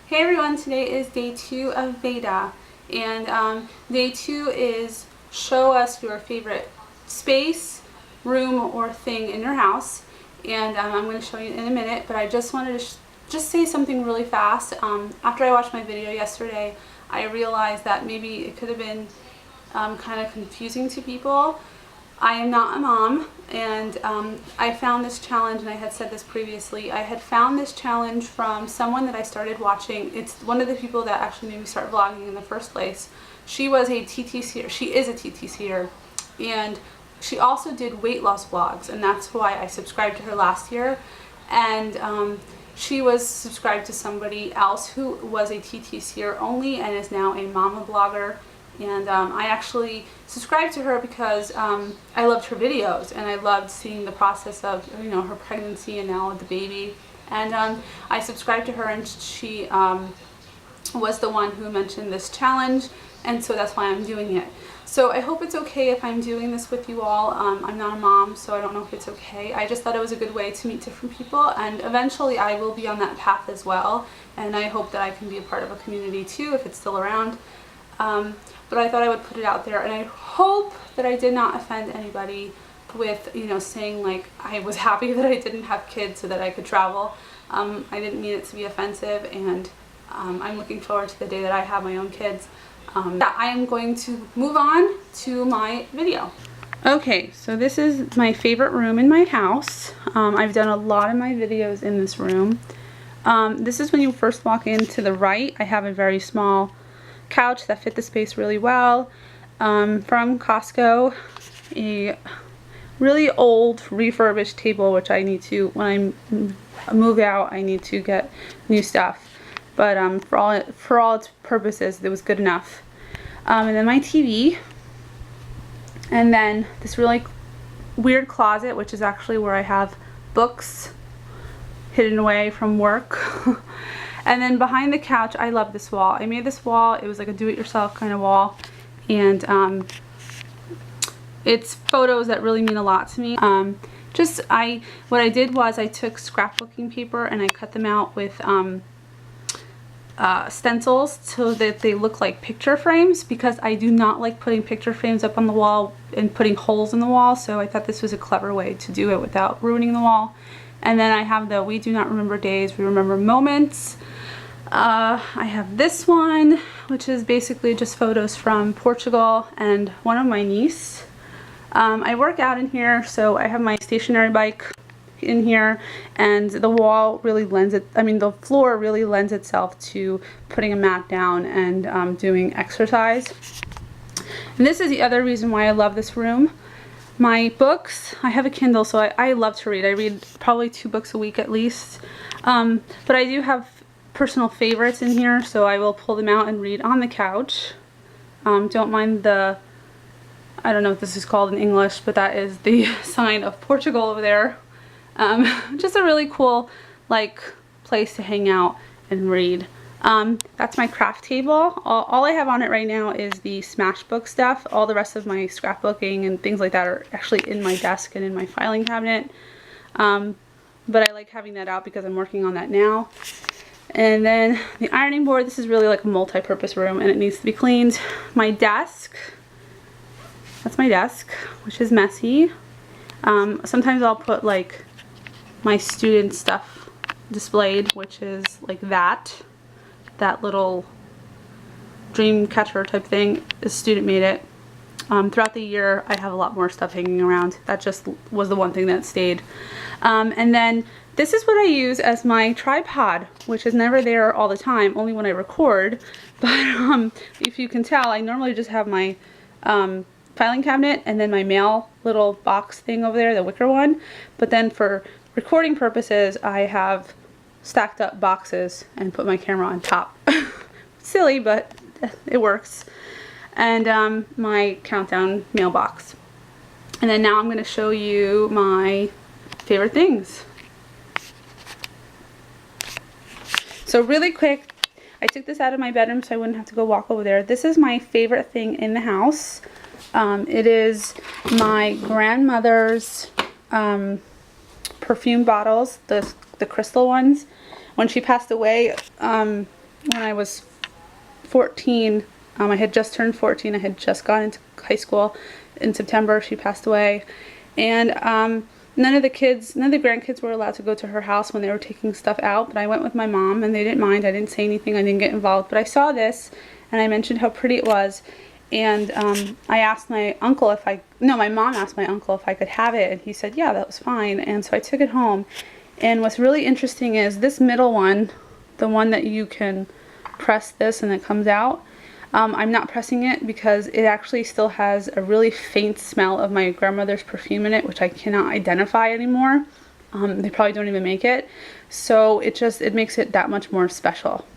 Hey everyone, today is day 2 of Veda, and day 2 is show us your favorite space, room, or thing in your house, and I'm going to show you in a minute, but I just wanted to just say something really fast. After I watched my video yesterday, I realized that maybe it could have been kind of confusing to people. I am not a mom, and I found this challenge, and I had said this previously, I had found this challenge from someone that I started watching. It's one of the people that actually made me start vlogging in the first place. She was a TTCer, she is a TTCer, and she also did weight loss vlogs, and that's why I subscribed to her last year. And she was subscribed to somebody else who was a TTCer only and is now a mama blogger. And I actually subscribed to her because I loved her videos, and I loved seeing the process of, you know, her pregnancy and now the baby. And I subscribed to her, and she was the one who mentioned this challenge, and so that's why I'm doing it. So I hope it's okay if I'm doing this with you all. I'm not a mom, so I don't know if it's okay. I just thought it was a good way to meet different people, and eventually I will be on that path as well, and I hope that I can be a part of a community too if it's still around. But I thought I would put it out there, and I hope that I did not offend anybody with, you know, saying like I was happy that I didn't have kids so that I could travel. I didn't mean it to be offensive, and I'm looking forward to the day that I have my own kids. I am going to move on to my video. Okay, so this is my favorite room in my house. I've done a lot of my videos in this room. This is when you first walk in. To the right, I have a very small couch that fit the space really well, from Costco, a really old refurbished table, which I need to, when I move out, I need to get new stuff, but for all its purposes it was good enough. And then my TV, and then this really weird closet, which is actually where I have books hidden away from work. And then behind the couch, I love this wall. I made this wall. It was like a do-it-yourself kind of wall. And it's photos that really mean a lot to me. What I did was I took scrapbooking paper and I cut them out with stencils so that they look like picture frames, because I do not like putting picture frames up on the wall and putting holes in the wall. So I thought this was a clever way to do it without ruining the wall. And then I have the "We do not remember days, we remember moments." I have this one, which is basically just photos from Portugal and one of my niece. I work out in here, so I have my stationary bike in here, and the wall really the floor really lends itself to putting a mat down and doing exercise. And this is the other reason why I love this room. My books, I have a Kindle, so I love to read. I read probably 2 books a week at least. But I do have personal favorites in here, so I will pull them out and read on the couch. Don't mind the, I don't know what this is called in English, but that is the sign of Portugal over there. Just a really cool, like, place to hang out and read. That's my craft table. All I have on it right now is the Smashbook stuff. All the rest of my scrapbooking and things like that are actually in my desk and in my filing cabinet. But I like having that out because I'm working on that now. And then the ironing board. This is really like a multi-purpose room, and it needs to be cleaned. My desk. That's my desk, which is messy. Sometimes I'll put like my student stuff displayed, which is like that little dream catcher type thing. A student made it. Throughout the year I have a lot more stuff hanging around. That just was the one thing that stayed. And then this is what I use as my tripod, which is never there all the time, only when I record. But if you can tell, I normally just have my filing cabinet and then my mail little box thing over there, the wicker one. But then for recording purposes, I have stacked up boxes and put my camera on top. Silly, but it works. And my countdown mailbox. And then now I'm going to show you my favorite things. So really quick, I took this out of my bedroom so I wouldn't have to go walk over there. This is my favorite thing in the house. It is my grandmother's perfume bottles, the crystal ones. When she passed away, when I was 14. I had just turned 14. I had just gone into high school in September. She passed away. And none of the grandkids were allowed to go to her house when they were taking stuff out, but I went with my mom and they didn't mind. I didn't say anything. I didn't get involved. But I saw this and I mentioned how pretty it was. And I asked my uncle my mom asked my uncle if I could have it, and he said, yeah, that was fine. And so I took it home. And what's really interesting is this middle one, the one that you can press this and it comes out. I'm not pressing it because it actually still has a really faint smell of my grandmother's perfume in it, which I cannot identify anymore. They probably don't even make it. So it makes it that much more special.